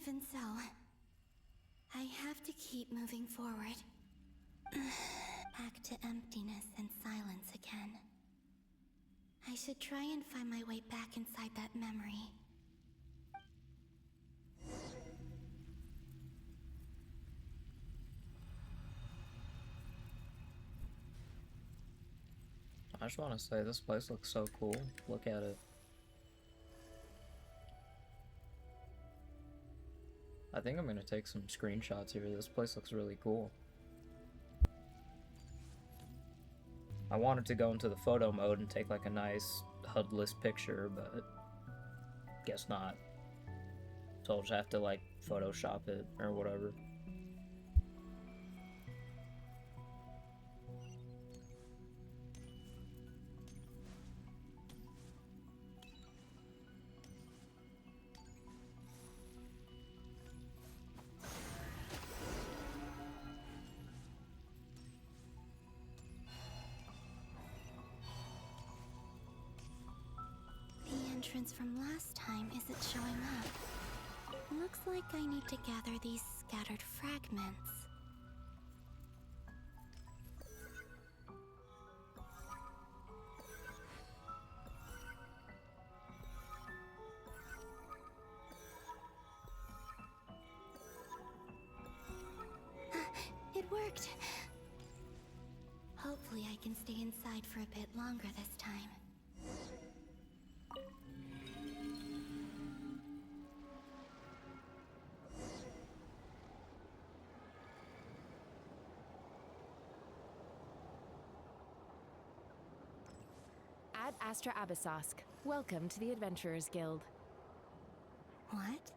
Even so, I have to keep moving forward. Back to emptiness and silence again. I should try and find my way back inside that memory. I just want to say, this place looks so cool. Look at it. I think I'm gonna take some screenshots here. This place looks really cool. I wanted to go into the photo mode and take like a nice HUD-less picture, but guess not. So I'll just have to like Photoshop it or whatever. The entrance from last time isn't showing up. Looks like I need to gather these scattered fragments. It worked! Hopefully I can stay inside for a bit longer this time. Ad Astra Abyssosque. Welcome to the Adventurers Guild. What?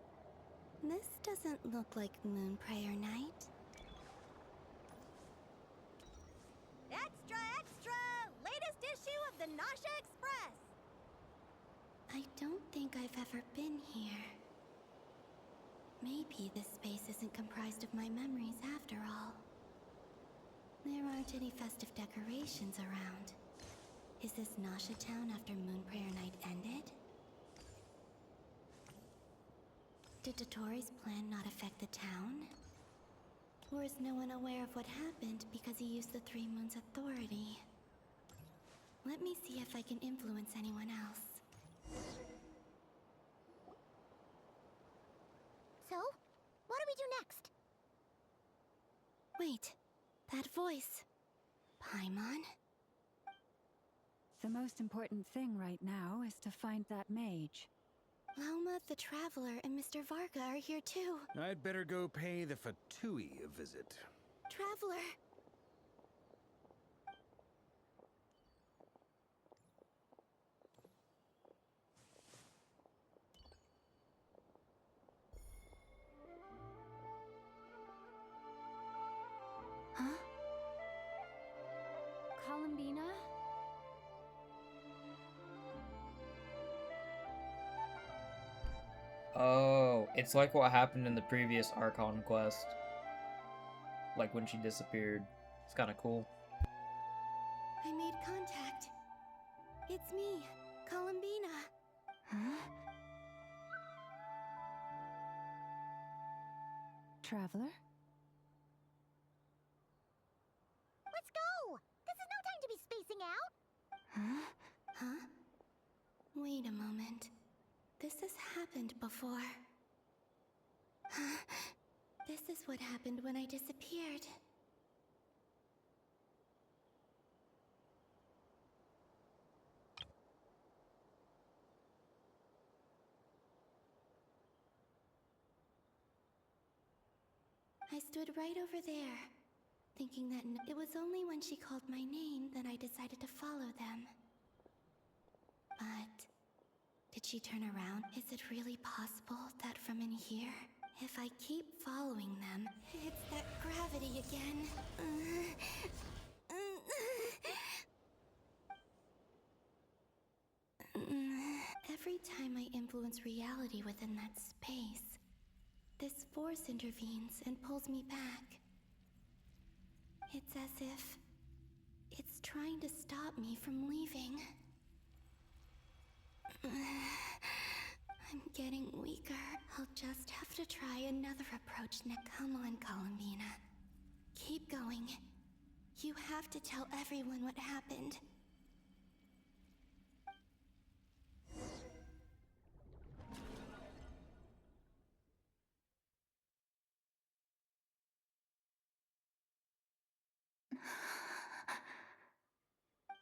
This doesn't look like Moonprayer Night. Extra, extra! Latest issue of the Nasha Express! I don't think I've ever been here. Maybe this space isn't comprised of my memories after all. There aren't any festive decorations around. Is this Nasha Town after Moonprayer Night ended? Did Dotori's plan not affect the town? Or is no one aware of what happened because he used the Three Moons' authority? Let me see if I can influence anyone else. So, what do we do next? Wait, that voice. Paimon? The most important thing right now is to find that mage. Lauma the Traveler and Mr. Varga are here too. I'd better go pay the Fatui a visit. Traveler! Huh? Columbina? Oh, it's like what happened in the previous Archon quest. Like when she disappeared. It's kind of cool. I made contact. It's me, Columbina. Huh? Traveler? Let's go! This is no time to be spacing out! Huh? Huh? Wait a moment. This has happened before. This is what happened when I disappeared. I stood right over there, thinking that it was only when she called my name that I decided to follow them. But did she turn around? Is it really possible that from in here, if I keep following them, it's that gravity again? Every time I influence reality within that space, this force intervenes and pulls me back. It's as if it's trying to stop me from leaving. I'm getting weaker. I'll just have to try another approach, Nekama and Columbina. Keep going. You have to tell everyone what happened.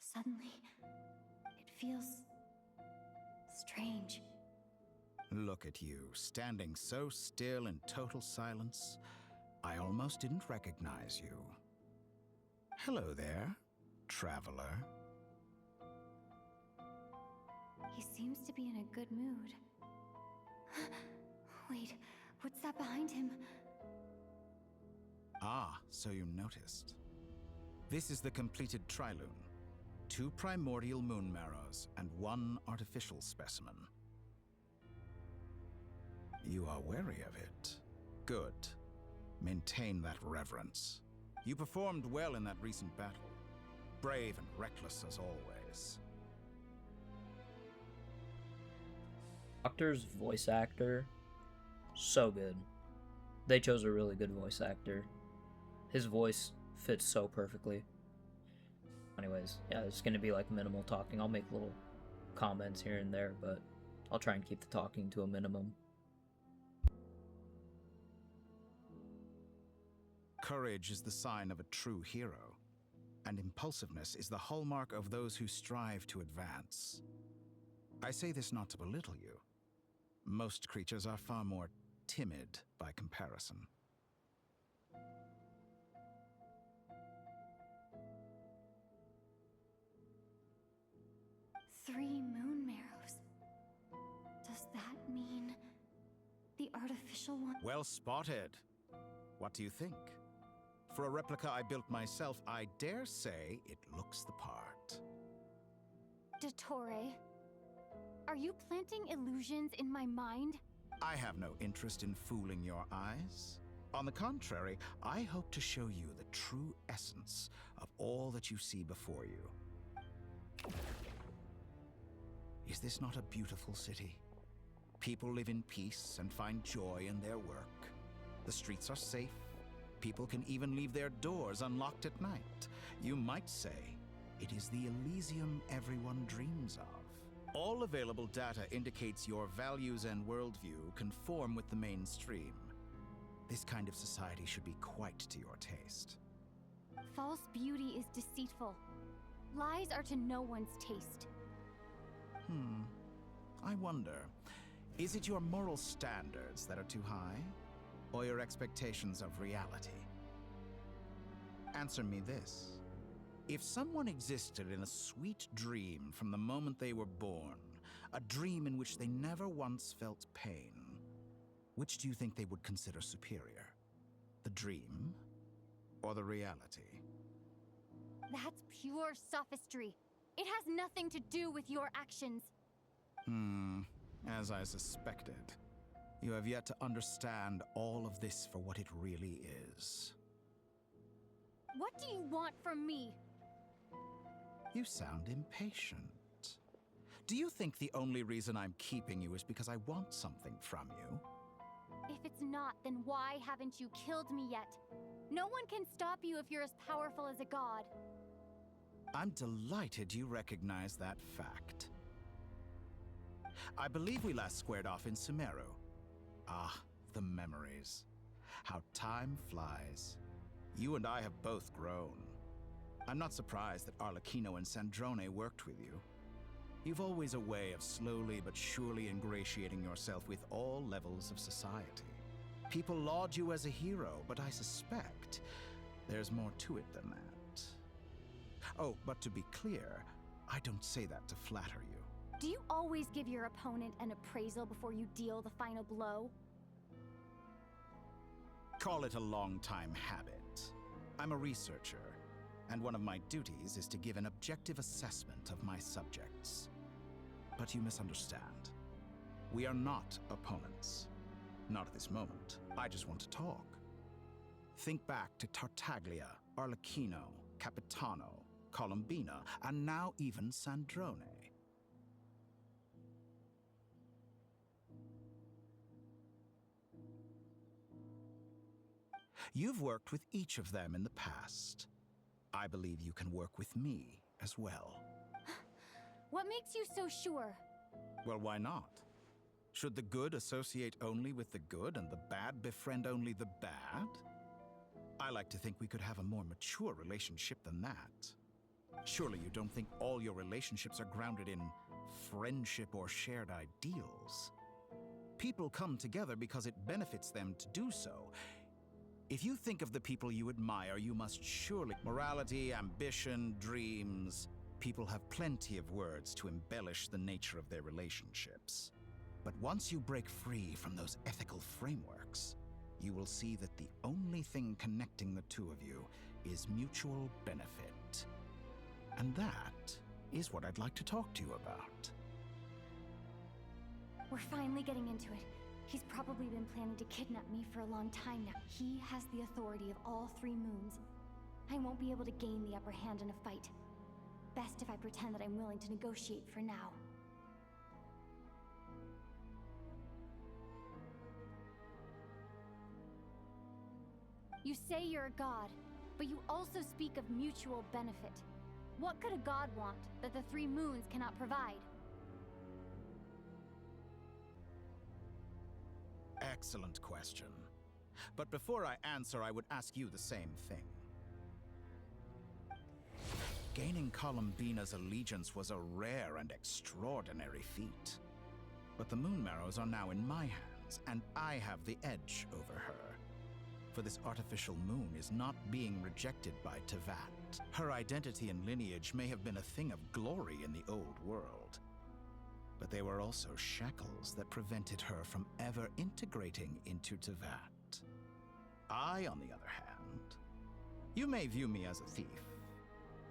Suddenly, it feels strange. Look at you, standing so still in total silence. I almost didn't recognize you. Hello there, traveler. He seems to be in a good mood. Wait, what's that behind him? Ah, so you noticed. This is the completed Trilune. 2 primordial moon marrows and 1 artificial specimen. You are wary of it. Good. Maintain that reverence. You performed well in that recent battle. Brave and reckless as always. Doctor's voice actor, so good. They chose a really good voice actor. His voice fits so perfectly. Anyways, yeah, it's gonna be like minimal talking. I'll make little comments here and there, but I'll try and keep the talking to a minimum. Courage is the sign of a true hero, and impulsiveness is the hallmark of those who strive to advance. I say this not to belittle you. Most creatures are far more timid by comparison. 3 moon marrows. Does that mean the artificial one? Well spotted. What do you think? For a replica I built myself, I dare say it looks the part. Dottore, are you planting illusions in my mind? I have no interest in fooling your eyes. On the contrary, I hope to show you the true essence of all that you see before you. Is this not a beautiful city? People live in peace and find joy in their work. The streets are safe. People can even leave their doors unlocked at night. You might say it is the Elysium everyone dreams of. All available data indicates your values and worldview conform with the mainstream. This kind of society should be quite to your taste. False beauty is deceitful. Lies are to no one's taste. I wonder, is it your moral standards that are too high, or your expectations of reality? Answer me this. If someone existed in a sweet dream from the moment they were born, a dream in which they never once felt pain, which do you think they would consider superior? The dream or the reality? That's pure sophistry. It has nothing to do with your actions. As I suspected. You have yet to understand all of this for what it really is. What do you want from me? You sound impatient. Do you think the only reason I'm keeping you is because I want something from you? If it's not, then why haven't you killed me yet? No one can stop you if you're as powerful as a god. I'm delighted you recognize that fact. I believe we last squared off in Sumeru. Ah, the memories. How time flies. You and I have both grown. I'm not surprised that Arlecchino and Sandrone worked with you. You've always a way of slowly but surely ingratiating yourself with all levels of society. People laud you as a hero, but I suspect there's more to it than that. Oh, but to be clear, I don't say that to flatter you. Do you always give your opponent an appraisal before you deal the final blow? Call it a long-time habit. I'm a researcher, and one of my duties is to give an objective assessment of my subjects. But you misunderstand. We are not opponents. Not at this moment. I just want to talk. Think back to Tartaglia, Arlecchino, Capitano, Columbina, and now even Sandrone. You've worked with each of them in the past. I believe you can work with me as well. What makes you so sure? Well, why not? Should the good associate only with the good and the bad befriend only the bad? I like to think we could have a more mature relationship than that. Surely you don't think all your relationships are grounded in friendship or shared ideals? People come together because it benefits them to do so. If you think of the people you admire, you must surely... Morality, ambition, dreams... People have plenty of words to embellish the nature of their relationships. But once you break free from those ethical frameworks, you will see that the only thing connecting the two of you is mutual benefit. And that is what I'd like to talk to you about. We're finally getting into it. He's probably been planning to kidnap me for a long time now. He has the authority of all 3 moons. I won't be able to gain the upper hand in a fight. Best if I pretend that I'm willing to negotiate for now. You say you're a god, but you also speak of mutual benefit. What could a god want that the 3 moons cannot provide? Excellent question. But before I answer, I would ask you the same thing. Gaining Columbina's allegiance was a rare and extraordinary feat. But the Moonmarrows are now in my hands, and I have the edge over her. For this artificial moon is not being rejected by Tevat. Her identity and lineage may have been a thing of glory in the old world. But they were also shackles that prevented her from ever integrating into Tevat. I, on the other hand, you may view me as a thief,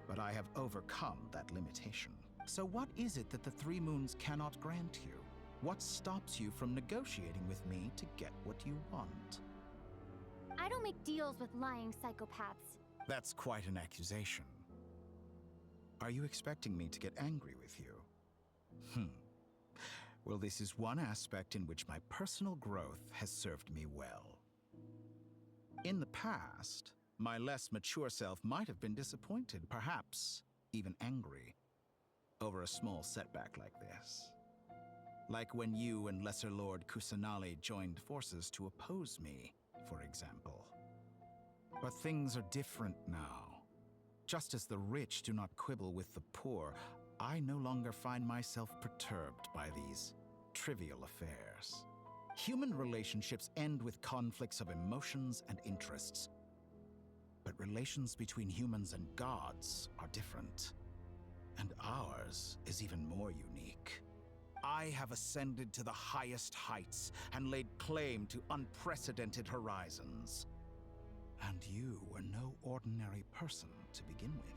but I have overcome that limitation. So what is it that the 3 moons cannot grant you? What stops you from negotiating with me to get what you want? I don't make deals with lying psychopaths. That's quite an accusation. Are you expecting me to get angry with you? Well, this is one aspect in which my personal growth has served me well. In the past, my less mature self might have been disappointed, perhaps even angry, over a small setback like this. Like when you and Lesser Lord Kusanali joined forces to oppose me, for example. But things are different now. Just as the rich do not quibble with the poor, I no longer find myself perturbed by these trivial affairs. Human relationships end with conflicts of emotions and interests. But relations between humans and gods are different. And ours is even more unique. I have ascended to the highest heights and laid claim to unprecedented horizons. And you were no ordinary person to begin with.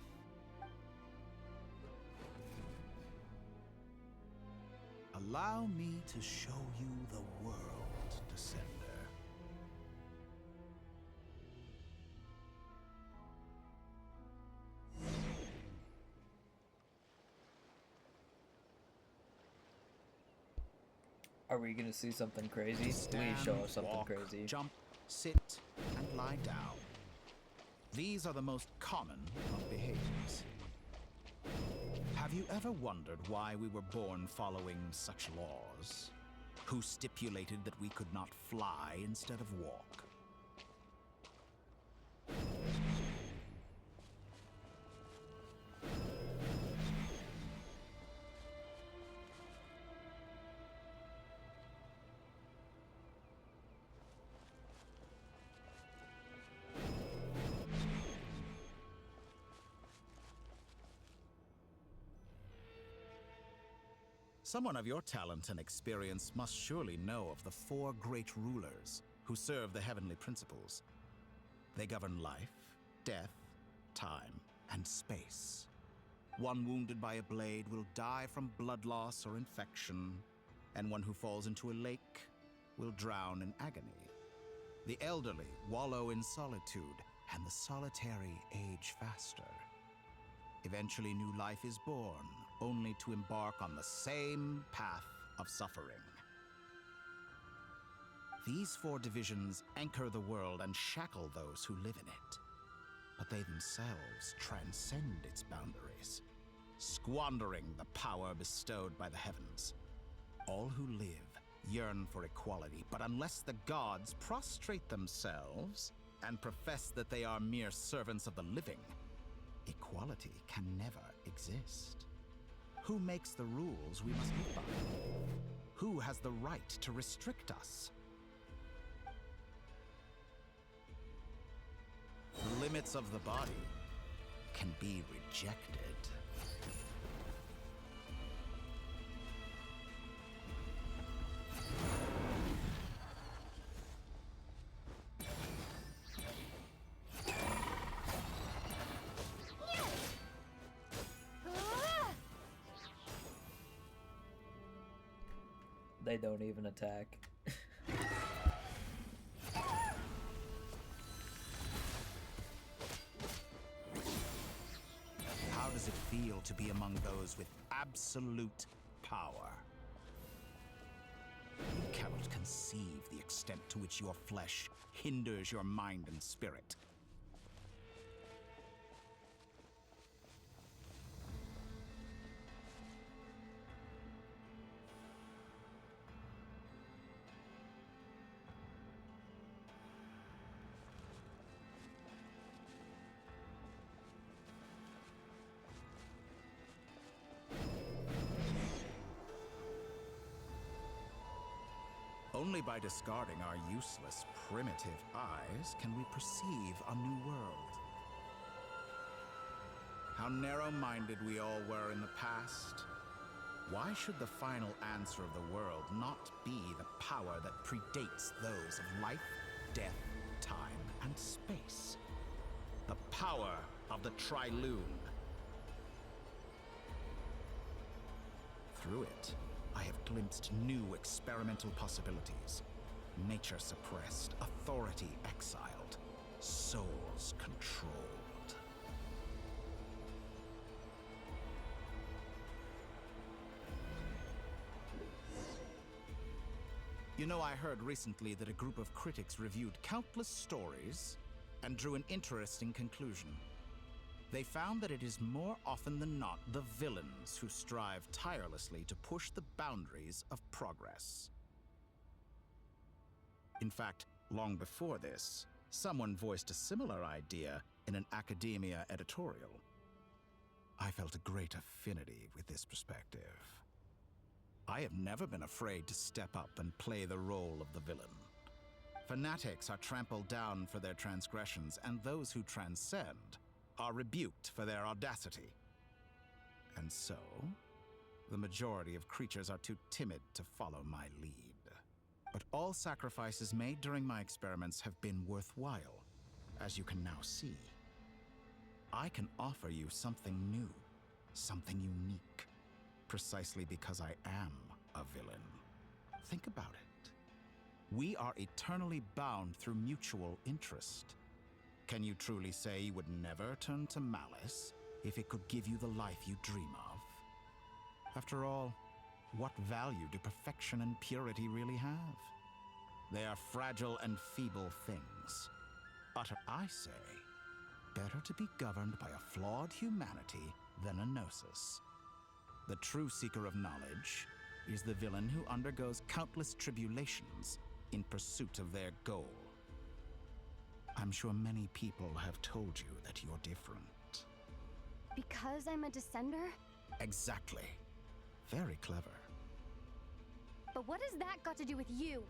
Allow me to show you the world, Descender. Are we gonna see something crazy? Stand, Please show us something walk, crazy. Jump, sit, and lie down. These are the most common of behaviors. Have you ever wondered why we were born following such laws? Who stipulated that we could not fly instead of walk? Someone of your talent and experience must surely know of the 4 great rulers who serve the heavenly principles. They govern life, death, time, and space. One wounded by a blade will die from blood loss or infection, and one who falls into a lake will drown in agony. The elderly wallow in solitude, and the solitary age faster. Eventually, new life is born, only to embark on the same path of suffering. These 4 divisions anchor the world and shackle those who live in it. But they themselves transcend its boundaries, squandering the power bestowed by the heavens. All who live yearn for equality, but unless the gods prostrate themselves and profess that they are mere servants of the living, equality can never exist. Who makes the rules we must live by? Who has the right to restrict us? The limits of the body can be rejected. They don't even attack. How does it feel to be among those with absolute power? You cannot conceive the extent to which your flesh hinders your mind and spirit. Only by discarding our useless, primitive eyes can we perceive a new world. How narrow-minded we all were in the past. Why should the final answer of the world not be the power that predates those of life, death, time, and space? The power of the Trilune. Through it, I have glimpsed new experimental possibilities. Nature suppressed, authority exiled, souls controlled. You know, I heard recently that a group of critics reviewed countless stories and drew an interesting conclusion. They found that it is more often than not the villains who strive tirelessly to push the boundaries of progress. In fact, long before this, someone voiced a similar idea in an academia editorial. I felt a great affinity with this perspective. I have never been afraid to step up and play the role of the villain. Fanatics are trampled down for their transgressions, and those who transcend are rebuked for their audacity. And so, the majority of creatures are too timid to follow my lead. But all sacrifices made during my experiments have been worthwhile, as you can now see. I can offer you something new, something unique, precisely because I am a villain. Think about it. We are eternally bound through mutual interest. Can you truly say you would never turn to malice if it could give you the life you dream of? After all, what value do perfection and purity really have? They are fragile and feeble things. I say, better to be governed by a flawed humanity than a gnosis. The true seeker of knowledge is the villain who undergoes countless tribulations in pursuit of their goal. I'm sure many people have told you that you're different. Because I'm a descender? Exactly. Very clever. But what has that got to do with you?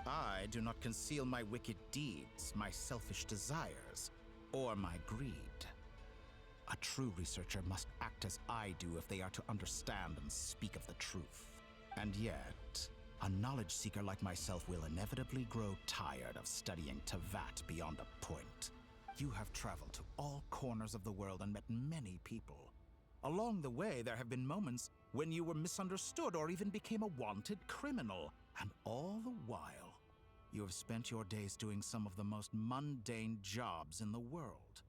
I do not conceal my wicked deeds, my selfish desires, or my greed. A true researcher must act as I do if they are to understand and speak of the truth. And yet, a knowledge seeker like myself will inevitably grow tired of studying Tevat beyond a point. You have traveled to all corners of the world and met many people. Along the way, there have been moments when you were misunderstood or even became a wanted criminal. And all the while, you have spent your days doing some of the most mundane jobs in the world.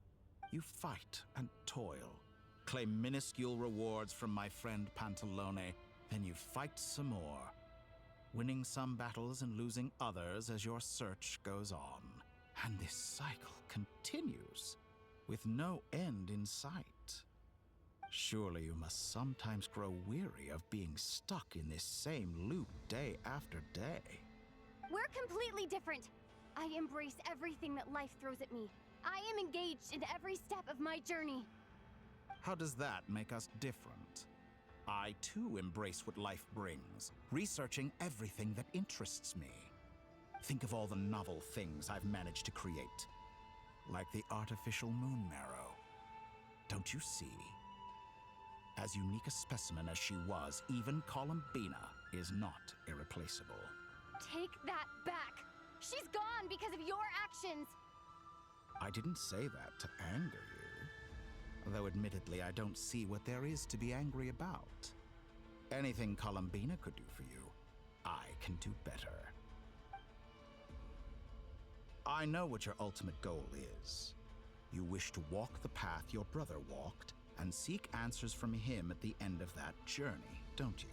You fight and toil, claim minuscule rewards from my friend Pantalone, then you fight some more. winning some battles and losing others as your search goes on. And this cycle continues, with no end in sight. Surely you must sometimes grow weary of being stuck in this same loop day after day. We're completely different. I embrace everything that life throws at me. I am engaged in every step of my journey. How does that make us different? I too embrace what life brings, researching everything that interests me. Think of all the novel things I've managed to create, like the artificial moon marrow. Don't you see? As unique a specimen as she was, even Columbina is not irreplaceable. Take that back! She's gone because of your actions! I didn't say that to anger you. Though admittedly, I don't see what there is to be angry about. Anything Columbina could do for you, I can do better. I know what your ultimate goal is. You wish to walk the path your brother walked and seek answers from him at the end of that journey, don't you?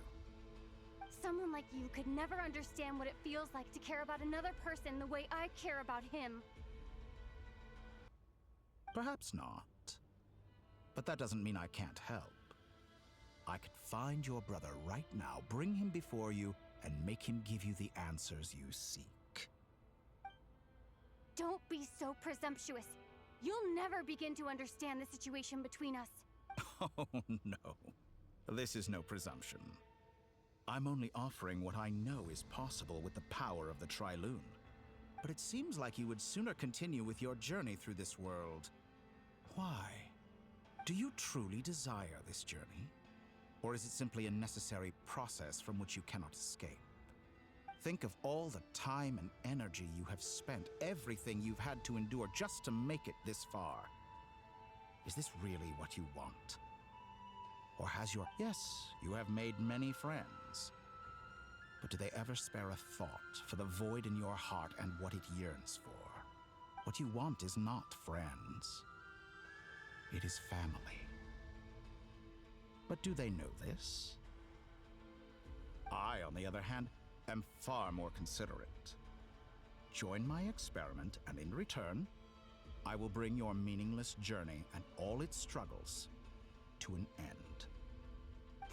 Someone like you could never understand what it feels like to care about another person the way I care about him. Perhaps not. But that doesn't mean I can't help. I could find your brother right now, bring him before you, and make him give you the answers you seek. Don't be so presumptuous. You'll never begin to understand the situation between us. Oh, no. This is no presumption. I'm only offering what I know is possible with the power of the Triloon. But it seems like you would sooner continue with your journey through this world. Why? Do you truly desire this journey? Or is it simply a necessary process from which you cannot escape? Think of all the time and energy you have spent, everything you've had to endure just to make it this far. Is this really what you want? Or has your... Yes, you have made many friends. But do they ever spare a thought for the void in your heart and what it yearns for? What you want is not friends. It is family. But do they know this? I, on the other hand, am far more considerate. Join my experiment, and in return, I will bring your meaningless journey and all its struggles to an end.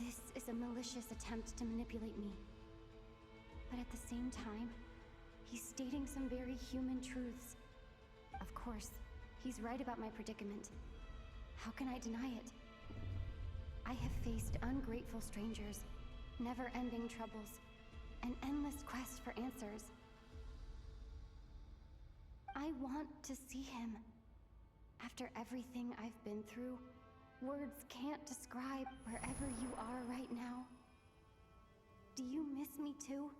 This is a malicious attempt to manipulate me. But at the same time, he's stating some very human truths. Of course, he's right about my predicament. How can I deny it? I have faced ungrateful strangers, never-ending troubles, an endless quest for answers. I want to see him. After everything I've been through, words can't describe wherever you are right now. Do you miss me too?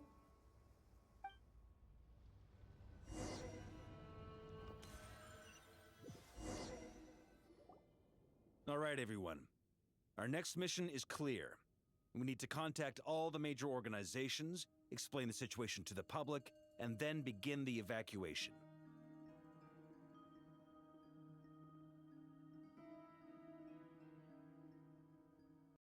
All right, everyone. Our next mission is clear. We need to contact all the major organizations, explain the situation to the public, and then begin the evacuation.